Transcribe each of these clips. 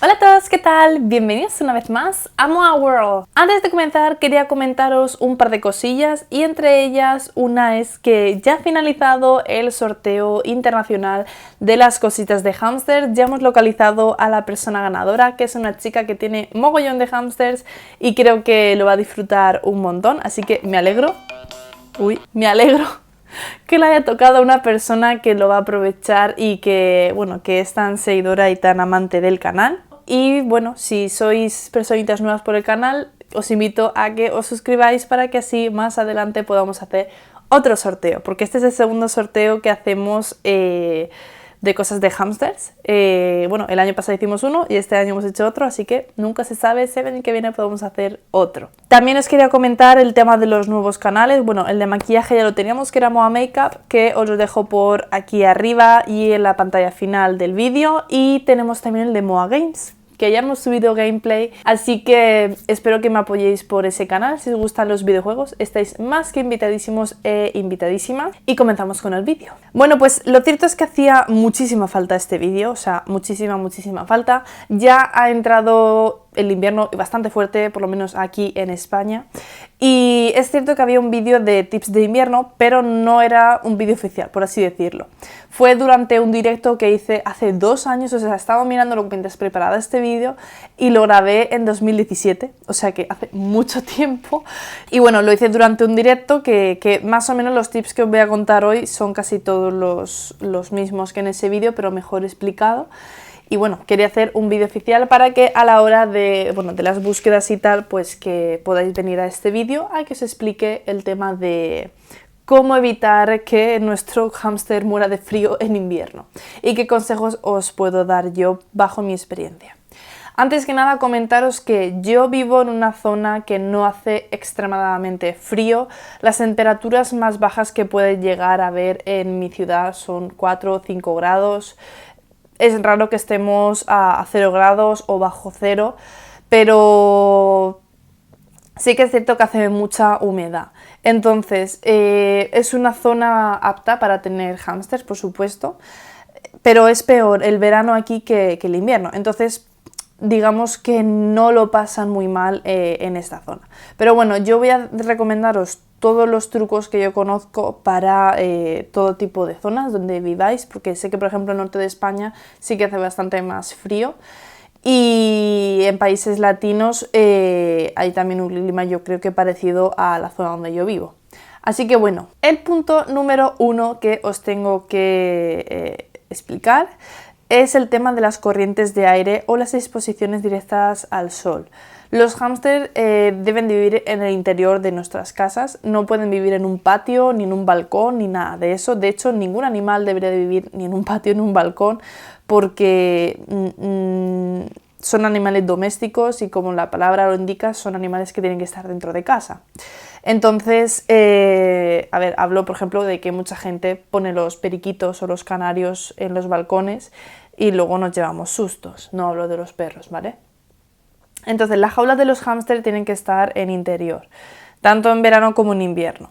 Hola a todos, ¿qué tal? Bienvenidos una vez más a Moa World. Antes de comenzar quería comentaros un par de cosillas y entre ellas una es que ya ha finalizado el sorteo internacional de las cositas de hámster. Ya hemos localizado a la persona ganadora, que es una chica que tiene mogollón de hámsters y creo que lo va a disfrutar un montón, así que me alegro. Me alegro que le haya tocado a una persona que lo va a aprovechar y que, bueno, que es tan seguidora y tan amante del canal. Y bueno, si sois personitas nuevas por el canal, os invito a que os suscribáis para que así más adelante podamos hacer otro sorteo, porque este es el segundo sorteo que hacemos de cosas de hámsters. Bueno, el año pasado hicimos uno y este año hemos hecho otro, así que nunca se sabe, si el año que viene podemos hacer otro. También os quería comentar el tema de los nuevos canales. Bueno, el de maquillaje ya lo teníamos, que era Moa Makeup, que os lo dejo por aquí arriba y en la pantalla final del vídeo. Y tenemos también el de Moa Games, que ya hemos subido gameplay, así que espero que me apoyéis por ese canal. Si os gustan los videojuegos, estáis más que invitadísimos e invitadísimas. Y comenzamos con el vídeo. Bueno, pues lo cierto es que hacía muchísima falta este vídeo, o sea, muchísima falta. Ya ha entrado el invierno bastante fuerte, por lo menos aquí en España. Y es cierto que había un vídeo de tips de invierno, pero no era un vídeo oficial, por así decirlo. Fue durante un directo que hice hace 2 años, o sea, estaba mirándolo mientras preparaba este vídeo y lo grabé en 2017, o sea que hace mucho tiempo. Y bueno, lo hice durante un directo que más o menos los tips que os voy a contar hoy son casi todos los mismos que en ese vídeo, pero mejor explicado. Y bueno, quería hacer un vídeo oficial para que a la hora de, bueno, de las búsquedas y tal, pues que podáis venir a este vídeo a que os explique el tema de cómo evitar que nuestro hámster muera de frío en invierno y qué consejos os puedo dar yo bajo mi experiencia. Antes que nada, comentaros que yo vivo en una zona que no hace extremadamente frío. Las temperaturas más bajas que puede llegar a haber en mi ciudad son 4 o 5 grados. Es raro que estemos a 0 grados o bajo cero, pero sí que es cierto que hace mucha humedad. Entonces, es una zona apta para tener hámsters, por supuesto, pero es peor el verano aquí que el invierno. Entonces, digamos que no lo pasan muy mal en esta zona. Pero bueno, yo voy a recomendaros todos los trucos que yo conozco para todo tipo de zonas donde viváis, porque sé que por ejemplo en el norte de España sí que hace bastante más frío y en países latinos hay también un clima, yo creo que parecido a la zona donde yo vivo. Así que bueno, el punto número 1 que os tengo que explicar es el tema de las corrientes de aire o las exposiciones directas al sol. Los hámsters deben vivir en el interior de nuestras casas, no pueden vivir en un patio, ni en un balcón, ni nada de eso. De hecho, ningún animal debería de vivir ni en un patio ni en un balcón porque son animales domésticos y, como la palabra lo indica, son animales que tienen que estar dentro de casa. Entonces, a ver, hablo por ejemplo de que mucha gente pone los periquitos o los canarios en los balcones y luego nos llevamos sustos. No hablo de los perros, ¿vale? Entonces, las jaulas de los hámsters tienen que estar en interior, tanto en verano como en invierno.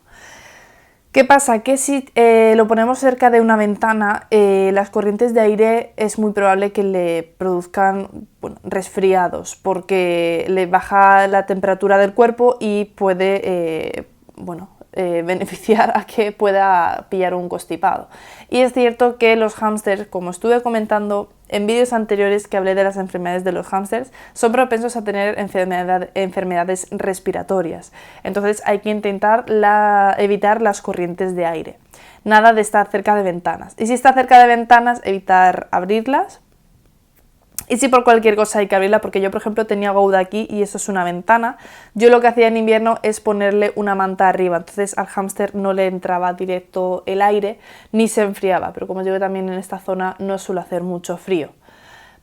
¿Qué pasa? Que si lo ponemos cerca de una ventana, las corrientes de aire es muy probable que le produzcan resfriados, porque le baja la temperatura del cuerpo y puede beneficiar a que pueda pillar un constipado. Y es cierto que los hámsters, como estuve comentando en vídeos anteriores que hablé de las enfermedades de los hámsters, son propensos a tener enfermedades respiratorias. Entonces hay que intentar evitar las corrientes de aire. Nada de estar cerca de ventanas. Y si está cerca de ventanas, evitar abrirlas. Y si por cualquier cosa hay que abrirla, porque yo por ejemplo tenía Gouda aquí y eso es una ventana, yo lo que hacía en invierno es ponerle una manta arriba, entonces al hámster no le entraba directo el aire ni se enfriaba, pero como os digo, también en esta zona no suele hacer mucho frío.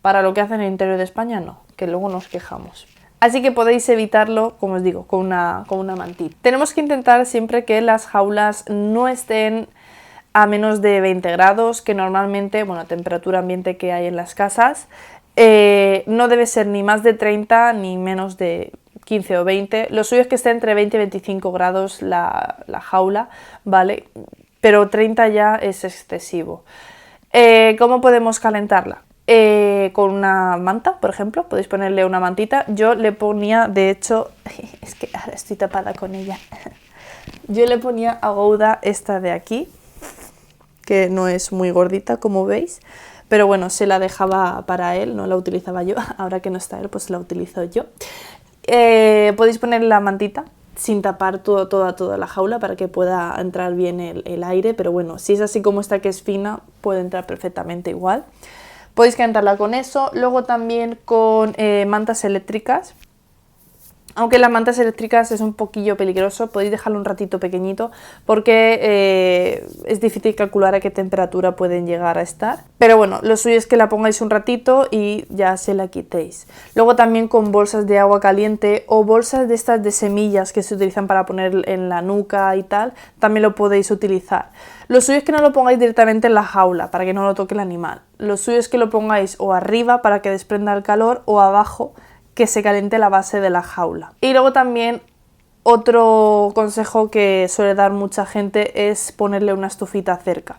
Para lo que hacen en el interior de España no, que luego nos quejamos. Así que podéis evitarlo, como os digo, con una mantita. Tenemos que intentar siempre que las jaulas no estén a menos de 20 grados, que normalmente, bueno, temperatura ambiente que hay en las casas, no debe ser ni más de 30 ni menos de 15 o 20. Lo suyo es que esté entre 20 y 25 grados la jaula, ¿vale? Pero 30 ya es excesivo. ¿Cómo podemos calentarla? Con una manta, por ejemplo, podéis ponerle una mantita. Yo le ponía, de hecho, es que ahora estoy tapada con ella. Yo le ponía a Gouda esta de aquí, que no es muy gordita, como veis, pero bueno, se la dejaba para él, no la utilizaba yo. Ahora que no está él, pues la utilizo yo. Podéis ponerle la mantita sin tapar toda la jaula para que pueda entrar bien el aire, pero bueno, si es así como esta que es fina, puede entrar perfectamente igual. Podéis calentarla con eso, luego también con mantas eléctricas. Aunque las mantas eléctricas es un poquillo peligroso, podéis dejarlo un ratito pequeñito porque es difícil calcular a qué temperatura pueden llegar a estar. Pero bueno, lo suyo es que la pongáis un ratito y ya se la quitéis. Luego también con bolsas de agua caliente o bolsas de estas de semillas que se utilizan para poner en la nuca y tal, también lo podéis utilizar. Lo suyo es que no lo pongáis directamente en la jaula para que no lo toque el animal. Lo suyo es que lo pongáis o arriba para que desprenda el calor o abajo que se caliente la base de la jaula. Y luego también otro consejo que suele dar mucha gente es ponerle una estufita cerca,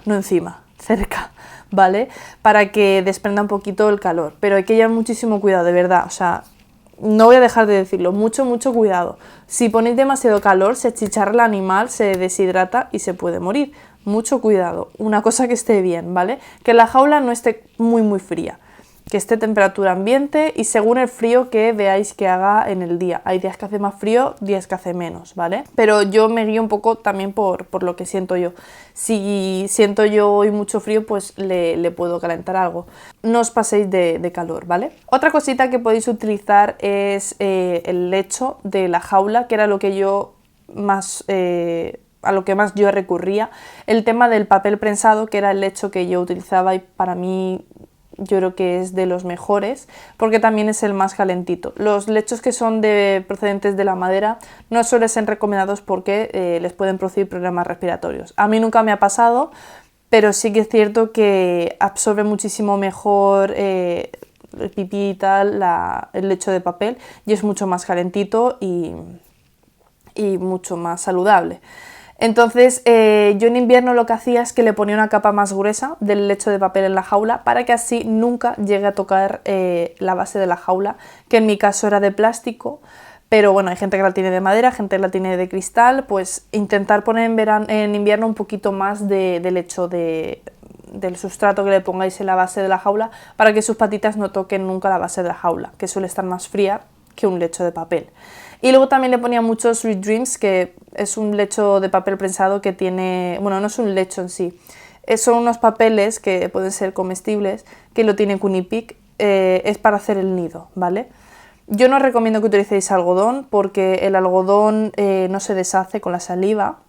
no encima, cerca, ¿vale? Para que desprenda un poquito el calor, pero hay que llevar muchísimo cuidado, de verdad, o sea, no voy a dejar de decirlo, mucho cuidado. Si ponéis demasiado calor, se achicharra el animal, se deshidrata y se puede morir. Mucho cuidado, una cosa que esté bien, ¿vale? Que la jaula no esté muy fría, que esté temperatura ambiente y según el frío que veáis que haga en el día. Hay días que hace más frío, días que hace menos, ¿vale? Pero yo me guío un poco también por lo que siento yo. Si siento yo hoy mucho frío, pues le puedo calentar algo. No os paséis de calor, ¿vale? Otra cosita que podéis utilizar es el lecho de la jaula, que era lo que yo más... a lo que más yo recurría. El tema del papel prensado, que era el lecho que yo utilizaba y para mí... yo creo que es de los mejores porque también es el más calentito. Los lechos que son procedentes de la madera no suelen ser recomendados porque les pueden producir problemas respiratorios. A mí nunca me ha pasado, pero sí que es cierto que absorbe muchísimo mejor el pipí y tal, el lecho de papel, y es mucho más calentito y mucho más saludable. Entonces yo en invierno lo que hacía es que le ponía una capa más gruesa del lecho de papel en la jaula para que así nunca llegue a tocar la base de la jaula, que en mi caso era de plástico, pero bueno, hay gente que la tiene de madera, gente que la tiene de cristal, pues intentar poner en invierno un poquito más de lecho del sustrato que le pongáis en la base de la jaula para que sus patitas no toquen nunca la base de la jaula, que suele estar más fría que un lecho de papel. Y luego también le ponía mucho Sweet Dreams, que es un lecho de papel prensado que tiene... Bueno, no es un lecho en sí, son unos papeles que pueden ser comestibles, que lo tiene Cunipic, es para hacer el nido, ¿vale? Yo no os recomiendo que utilicéis algodón, porque el algodón no se deshace con la saliva,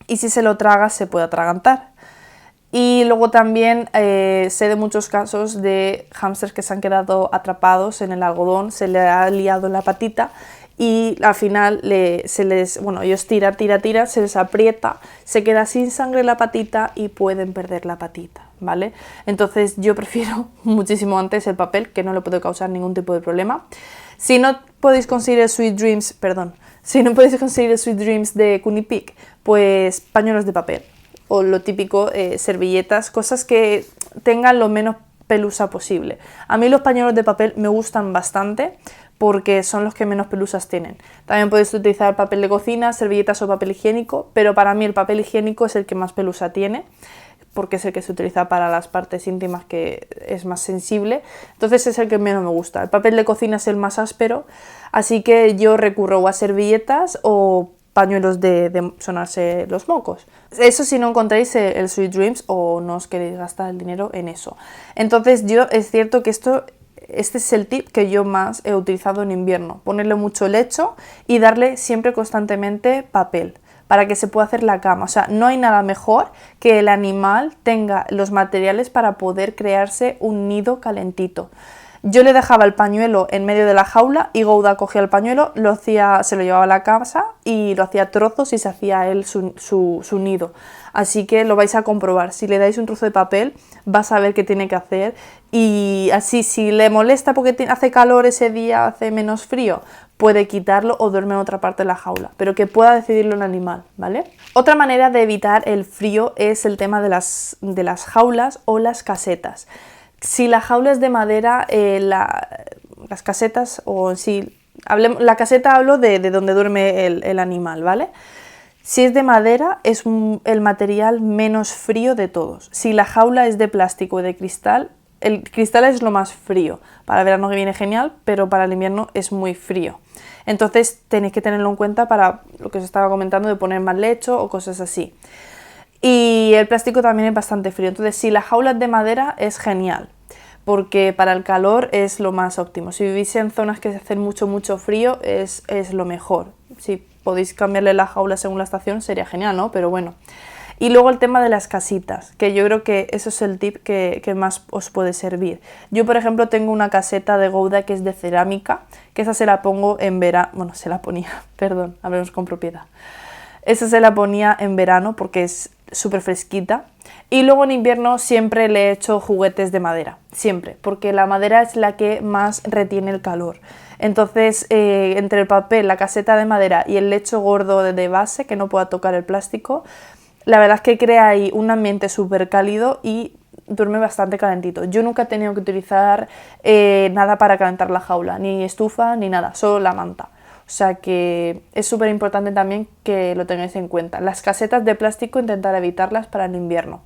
y si se lo traga se puede atragantar. Y luego también sé de muchos casos de hámsters que se han quedado atrapados en el algodón, se le ha liado en la patita y al final ellos tiran, se les aprieta, se queda sin sangre la patita y pueden perder la patita, ¿vale? Entonces yo prefiero muchísimo antes el papel, que no le puede causar ningún tipo de problema. Si no podéis conseguir el Sweet Dreams, de Cunipic, pues pañuelos de papel. O lo típico, servilletas, cosas que tengan lo menos pelusa posible. A mí los pañuelos de papel me gustan bastante porque son los que menos pelusas tienen. También podéis utilizar papel de cocina, servilletas o papel higiénico, pero para mí el papel higiénico es el que más pelusa tiene, porque es el que se utiliza para las partes íntimas, que es más sensible, entonces es el que menos me gusta. El papel de cocina es el más áspero, así que yo recurro o a servilletas o pañuelos de sonarse los mocos. Eso si no encontráis el Sweet Dreams o no os queréis gastar el dinero en eso. Entonces es cierto que este es el tip que yo más he utilizado en invierno, ponerle mucho lecho y darle siempre constantemente papel para que se pueda hacer la cama. O sea, no hay nada mejor que el animal tenga los materiales para poder crearse un nido calentito. Yo le dejaba el pañuelo en medio de la jaula y Gouda cogía el pañuelo, se lo llevaba a la casa y lo hacía trozos y se hacía él su nido. Así que lo vais a comprobar. Si le dais un trozo de papel, vas a ver qué tiene que hacer. Y así, si le molesta porque hace calor ese día, hace menos frío, puede quitarlo o duerme en otra parte de la jaula, pero que pueda decidirlo el animal, ¿vale? Otra manera de evitar el frío es el tema de las jaulas o las casetas. Si la jaula es de madera, las casetas, o sí, la caseta hablo de donde duerme el animal, ¿vale? Si es de madera, es el material menos frío de todos. Si la jaula es de plástico o de cristal, el cristal es lo más frío. Para el verano que viene genial, pero para el invierno es muy frío. Entonces tenéis que tenerlo en cuenta para lo que os estaba comentando de poner más lecho o cosas así. Y el plástico también es bastante frío. Entonces, si la jaula es de madera, es genial, porque para el calor es lo más óptimo. Si vivís en zonas que hacen mucho frío, es lo mejor. Si podéis cambiarle la jaula según la estación, sería genial, ¿no? Pero bueno. Y luego el tema de las casitas, que yo creo que eso es el tip que más os puede servir. Yo, por ejemplo, tengo una caseta de Gouda que es de cerámica, que esa se la pongo en verano, bueno, se la ponía, perdón, hablemos con propiedad. Esa se la ponía en verano porque es súper fresquita. Y luego en invierno siempre le he hecho juguetes de madera, siempre, porque la madera es la que más retiene el calor. Entonces, entre el papel, la caseta de madera y el lecho gordo de base, que no pueda tocar el plástico, la verdad es que crea ahí un ambiente súper cálido y duerme bastante calentito. Yo nunca he tenido que utilizar nada para calentar la jaula, ni estufa ni nada, solo la manta. O sea que es súper importante también que lo tengáis en cuenta. Las casetas de plástico intentar evitarlas para el invierno,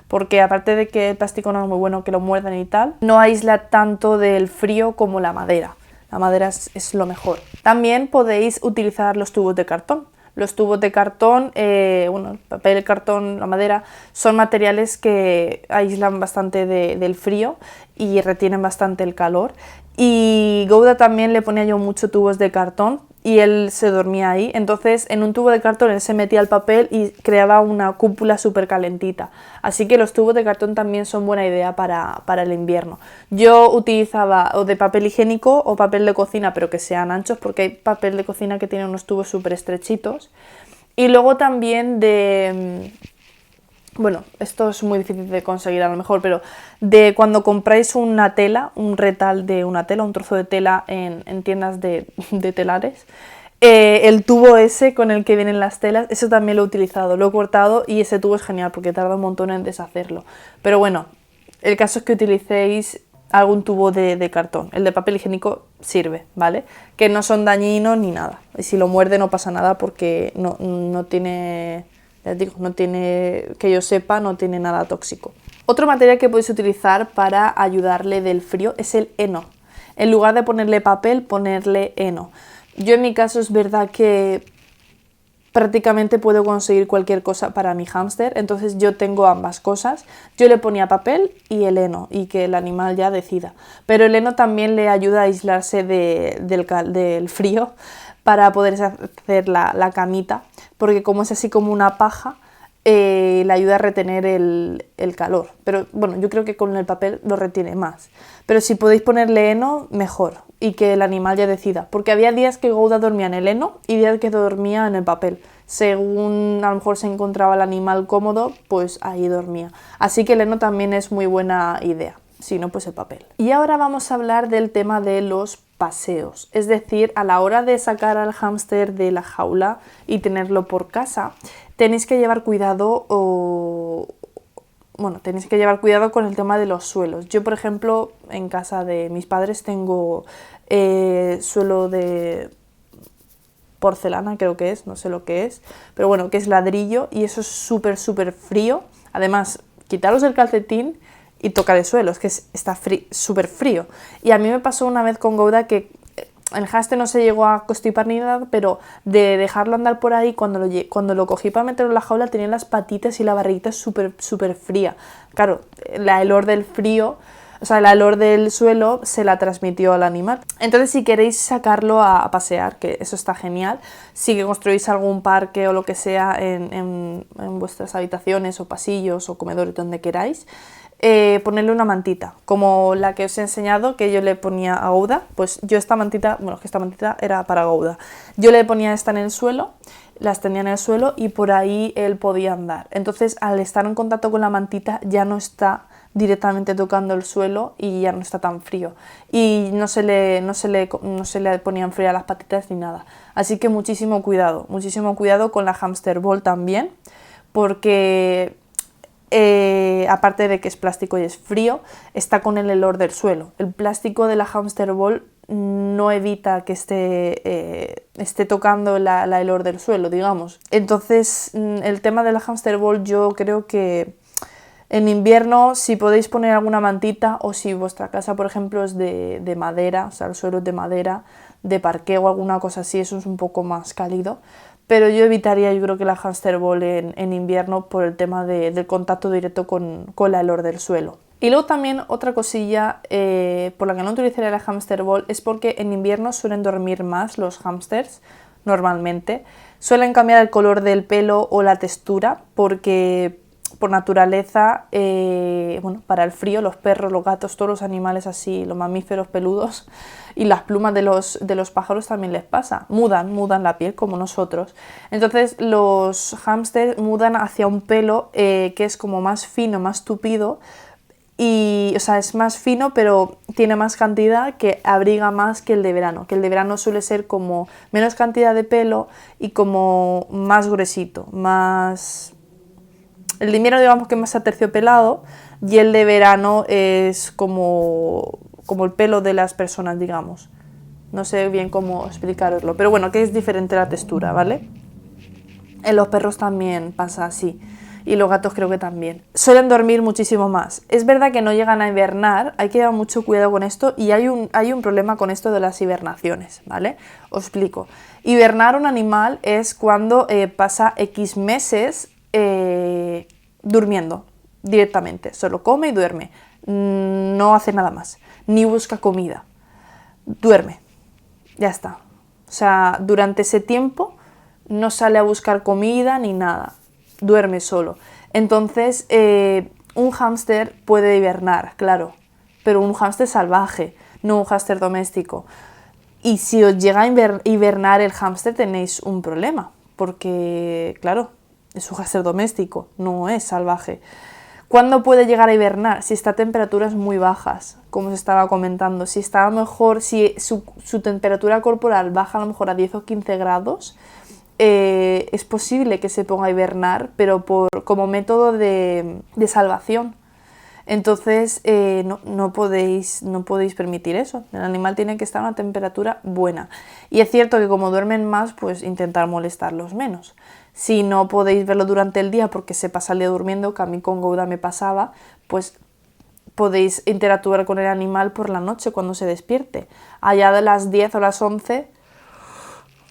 porque aparte de que el plástico no es muy bueno que lo muerdan y tal, no aísla tanto del frío como la madera. La madera es lo mejor. También podéis utilizar los tubos de cartón. Los tubos de cartón, bueno, el papel, el cartón, la madera, son materiales que aíslan bastante del frío y retienen bastante el calor. Y Gouda también le ponía yo muchos tubos de cartón y él se dormía ahí. Entonces, en un tubo de cartón él se metía el papel y creaba una cúpula súper calentita. Así que los tubos de cartón también son buena idea para el invierno. Yo utilizaba o de papel higiénico o papel de cocina, pero que sean anchos, porque hay papel de cocina que tiene unos tubos súper estrechitos. Y luego también bueno, esto es muy difícil de conseguir a lo mejor, pero de cuando compráis una tela, un retal de una tela, un trozo de tela en tiendas de telares, el tubo ese con el que vienen las telas, eso también lo he utilizado, lo he cortado y ese tubo es genial porque tarda un montón en deshacerlo. Pero bueno, el caso es que utilicéis algún tubo de cartón, el de papel higiénico sirve, ¿vale? Que no son dañinos ni nada, y si lo muerde no pasa nada porque no tiene... Ya digo, no tiene, que yo sepa, no tiene nada tóxico. Otro material que podéis utilizar para ayudarle del frío es el heno. En lugar de ponerle papel, ponerle heno. Yo en mi caso es verdad que prácticamente puedo conseguir cualquier cosa para mi hámster, entonces yo tengo ambas cosas. Yo le ponía papel y el heno y que el animal ya decida. Pero el heno también le ayuda a aislarse del frío para poder hacer la camita, porque como es así como una paja, le ayuda a retener el calor. Pero bueno, yo creo que con el papel lo retiene más. Pero si podéis ponerle heno, mejor, y que el animal ya decida. Porque había días que Gouda dormía en el heno y días que dormía en el papel. Según a lo mejor se encontraba el animal cómodo, pues ahí dormía. Así que el heno también es muy buena idea. Si no, pues el papel. Y ahora vamos a hablar del tema de los paseos. Es decir, a la hora de sacar al hámster de la jaula y tenerlo por casa, tenéis que llevar cuidado tenéis que llevar cuidado con el tema de los suelos. Yo, por ejemplo, en casa de mis padres tengo suelo de porcelana, creo que es, no sé lo que es, pero bueno, que es ladrillo y eso es súper frío. Además, quitaros el calcetín y tocar el suelo, es que está súper frío. Y a mí me pasó una vez con Gouda que el hámster no se llegó a constipar ni nada, pero de dejarlo andar por ahí, cuando lo cogí para meterlo en la jaula, tenía las patitas y la barriguita súper fría. Claro, el olor del frío, o sea, el olor del suelo se la transmitió al animal. Entonces, si queréis sacarlo a pasear, que eso está genial, si construís algún parque o lo que sea en vuestras habitaciones o pasillos o comedores, donde queráis, ponerle una mantita, como la que os he enseñado, que yo le ponía a Gouda. Pues yo esta mantita, bueno, que esta mantita era para Gouda. Yo le ponía esta en el suelo, las tenía en el suelo y por ahí él podía andar. Entonces, al estar en contacto con la mantita, ya no está directamente tocando el suelo y ya no está tan frío. Y no se le ponían frías las patitas ni nada. Así que muchísimo cuidado con la hamster ball también, porque aparte de que es plástico y es frío, está con el olor del suelo. El plástico de la hamster ball no evita que esté tocando el olor del suelo, digamos. Entonces, el tema de la hamster ball, yo creo que en invierno, si podéis poner alguna mantita, o si vuestra casa, por ejemplo, es de madera, o sea, el suelo es de madera, de parqué o alguna cosa así, eso es un poco más cálido. Pero yo evitaría, yo creo que la hamster ball en invierno por el tema del contacto directo con el olor del suelo. Y luego también otra cosilla por la que no utilizaría la hamster ball es porque en invierno suelen dormir más los hamsters, normalmente. Suelen cambiar el color del pelo o la textura porque por naturaleza, bueno, para el frío, los perros, los gatos, todos los animales así, los mamíferos peludos y las plumas de los pájaros también les pasa, mudan la piel como nosotros. Entonces los hámsters mudan hacia un pelo que es como más fino, más tupido, y, o sea, es más fino pero tiene más cantidad, que abriga más que el de verano, suele ser como menos cantidad de pelo y como más gruesito, más... El de invierno digamos que es más aterciopelado y el de verano es como el pelo de las personas, digamos. No sé bien cómo explicaroslo, pero bueno, que es diferente la textura, ¿vale? En los perros también pasa así y los gatos creo que también. Suelen dormir muchísimo más. Es verdad que no llegan a hibernar, hay que llevar mucho cuidado con esto y hay un problema con esto de las hibernaciones, ¿vale? Os explico. Hibernar un animal es cuando pasa X meses durmiendo directamente, solo come y duerme, no hace nada más, ni busca comida, duerme, ya está. O sea, durante ese tiempo no sale a buscar comida ni nada, duerme solo. Entonces, un hámster puede hibernar, claro, pero un hámster salvaje, no un hámster doméstico. Y si os llega a hibernar el hámster tenéis un problema, porque, claro, es un hámster doméstico, no es salvaje. ¿Cuándo puede llegar a hibernar? Si está a temperaturas muy bajas, como os estaba comentando. Si está a lo mejor, si su temperatura corporal baja a lo mejor a 10 o 15 grados, es posible que se ponga a hibernar, pero como método de salvación. Entonces no podéis permitir eso. El animal tiene que estar a una temperatura buena. Y es cierto que como duermen más, pues intentar molestarlos menos. Si no podéis verlo durante el día porque se pasa el día durmiendo, que a mí con Gouda me pasaba, pues podéis interactuar con el animal por la noche cuando se despierte. Allá de las 10 o las 11...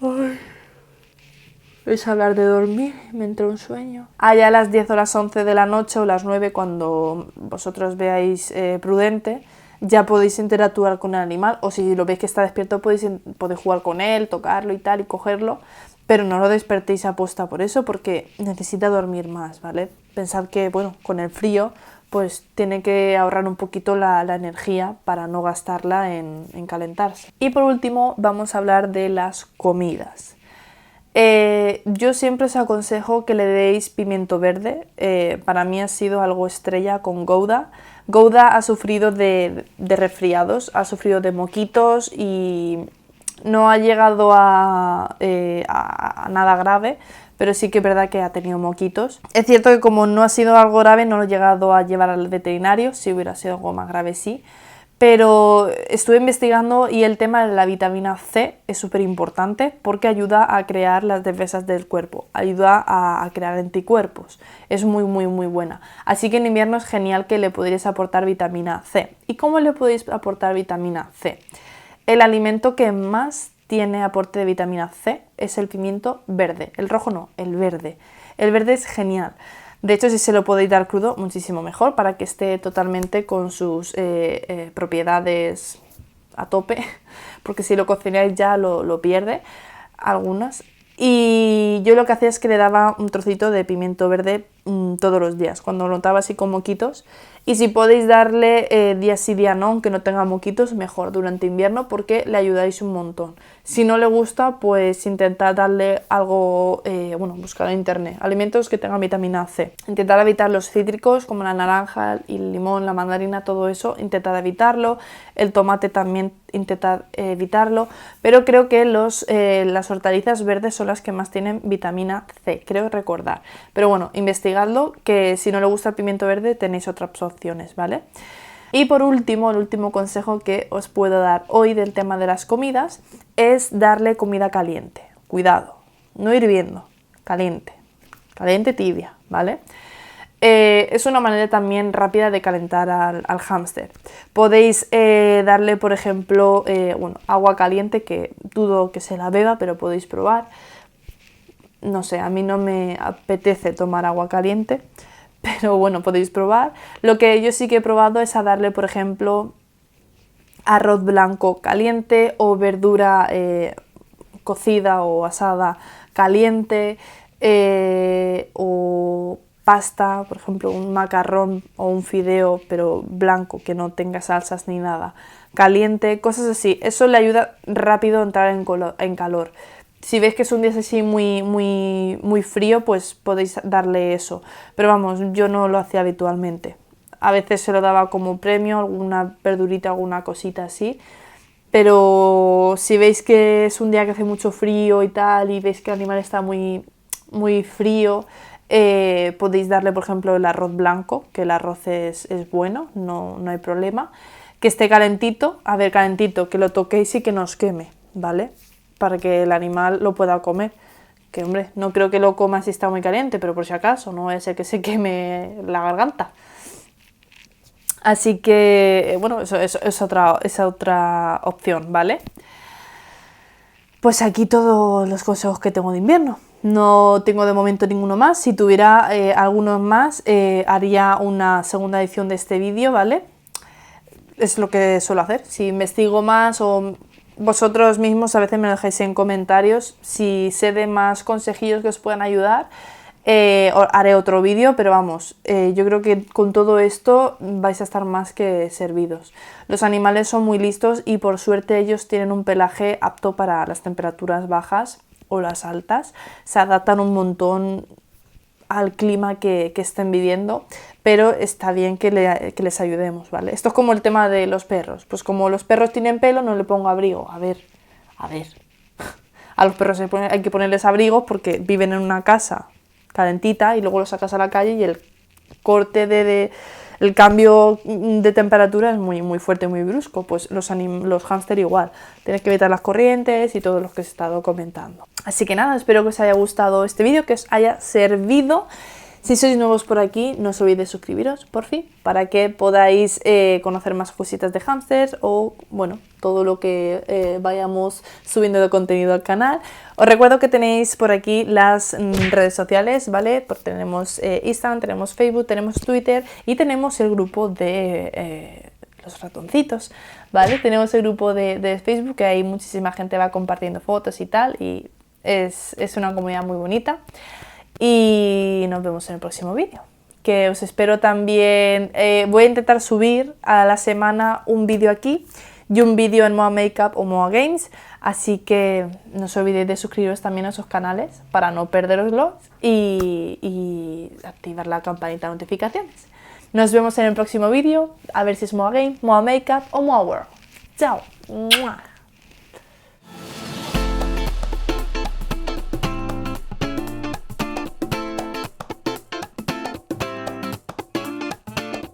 Ay, es hablar de dormir, me entró un sueño. Allá a las 10 o las 11 de la noche o las 9, cuando vosotros veáis prudente, ya podéis interactuar con el animal, o si lo veis que está despierto podéis jugar con él, tocarlo y tal, y cogerlo, pero no lo despertéis a posta por eso, porque necesita dormir más, ¿vale? Pensad que, bueno, con el frío, pues tiene que ahorrar un poquito la energía para no gastarla en calentarse. Y por último, vamos a hablar de las comidas. Yo siempre os aconsejo que le deis pimiento verde. Para mí ha sido algo estrella con Gouda. Gouda ha sufrido de resfriados, ha sufrido de moquitos y no ha llegado a nada grave, pero sí que es verdad que ha tenido moquitos. Es cierto que como no ha sido algo grave no lo he llegado a llevar al veterinario, si hubiera sido algo más grave sí. Pero estuve investigando y el tema de la vitamina C es súper importante porque ayuda a crear las defensas del cuerpo, ayuda a crear anticuerpos, es muy buena. Así que en invierno es genial que le podréis aportar vitamina C. ¿Y cómo le podéis aportar vitamina C? El alimento que más tiene aporte de vitamina C es el pimiento verde, el rojo no, el verde. El verde es genial. De hecho, si se lo podéis dar crudo, muchísimo mejor, para que esté totalmente con sus propiedades a tope, porque si lo cocináis ya lo pierde, algunas. Y yo lo que hacía es que le daba un trocito de pimiento verde todos los días, cuando lo notaba así con moquitos, Y si podéis darle día sí día no, aunque no tenga moquitos, mejor durante invierno porque le ayudáis un montón. Si no le gusta, pues intentad darle algo, buscar en internet, alimentos que tengan vitamina C. Intentad evitar los cítricos como la naranja, el limón, la mandarina, todo eso, intentad evitarlo. El tomate también intentad evitarlo, pero creo que las hortalizas verdes son las que más tienen vitamina C, creo recordar. Pero bueno, investigadlo, que si no le gusta el pimiento verde tenéis otras opciones, ¿vale? Y por último, el último consejo que os puedo dar hoy del tema de las comidas es darle comida caliente. Cuidado, no hirviendo, caliente, caliente tibia, ¿vale? Es una manera también rápida de calentar al hámster. Podéis darle, por ejemplo, agua caliente, que dudo que se la beba, pero podéis probar. No sé, a mí no me apetece tomar agua caliente, pero bueno, podéis probar. Lo que yo sí que he probado es a darle, por ejemplo, arroz blanco caliente o verdura cocida o asada caliente o pasta, por ejemplo, un macarrón o un fideo, pero blanco, que no tenga salsas ni nada, caliente, cosas así. Eso le ayuda rápido a entrar en calor. Si veis que es un día así muy frío, pues podéis darle eso. Pero vamos, yo no lo hacía habitualmente. A veces se lo daba como premio, alguna verdurita, alguna cosita así. Pero si veis que es un día que hace mucho frío y tal, y veis que el animal está muy frío, podéis darle, por ejemplo, el arroz blanco, que el arroz es bueno, no hay problema. Que esté calentito, a ver, calentito, que lo toquéis y que no os queme, ¿vale? Para que el animal lo pueda comer. Que hombre, no creo que lo coma si está muy caliente, pero por si acaso, no vaya a ser que se queme la garganta. Así que, bueno, eso es otra opción, ¿vale? Pues aquí todos los consejos que tengo de invierno. No tengo de momento ninguno más. Si tuviera algunos más, haría una segunda edición de este vídeo, ¿vale? Es lo que suelo hacer. Si investigo más o vosotros mismos a veces me lo dejáis en comentarios, si sé de más consejillos que os puedan ayudar, haré otro vídeo, pero vamos, yo creo que con todo esto vais a estar más que servidos. Los animales son muy listos y por suerte ellos tienen un pelaje apto para las temperaturas bajas o las altas, se adaptan un montón al clima que estén viviendo, pero está bien que les ayudemos, ¿vale? Esto es como el tema de los perros, pues como los perros tienen pelo no le pongo abrigo, a ver, a los perros hay que ponerles abrigos porque viven en una casa calentita y luego los sacas a la calle y el corte el cambio de temperatura es muy fuerte, muy brusco. Pues los hámster igual, tienes que evitar las corrientes y todo lo que os he estado comentando. Así que nada, espero que os haya gustado este vídeo, que os haya servido. Si sois nuevos por aquí, no os olvidéis de suscribiros, por fin, para que podáis conocer más cositas de hámsters o, bueno, todo lo que vayamos subiendo de contenido al canal. Os recuerdo que tenéis por aquí las redes sociales, ¿vale? Porque tenemos Instagram, tenemos Facebook, tenemos Twitter y tenemos el grupo de los ratoncitos, ¿vale? Tenemos el grupo de Facebook, que ahí muchísima gente va compartiendo fotos y tal, y es una comunidad muy bonita. Y nos vemos en el próximo vídeo, que os espero también. Voy a intentar subir a la semana un vídeo aquí y un vídeo en Moa Makeup o Moa Games, así que no os olvidéis de suscribiros también a esos canales para no perderoslos y activar la campanita de notificaciones. Nos vemos en el próximo vídeo, a ver si es Moa Games, Moa Makeup o Moa World. ¡Chao! ¡Mua!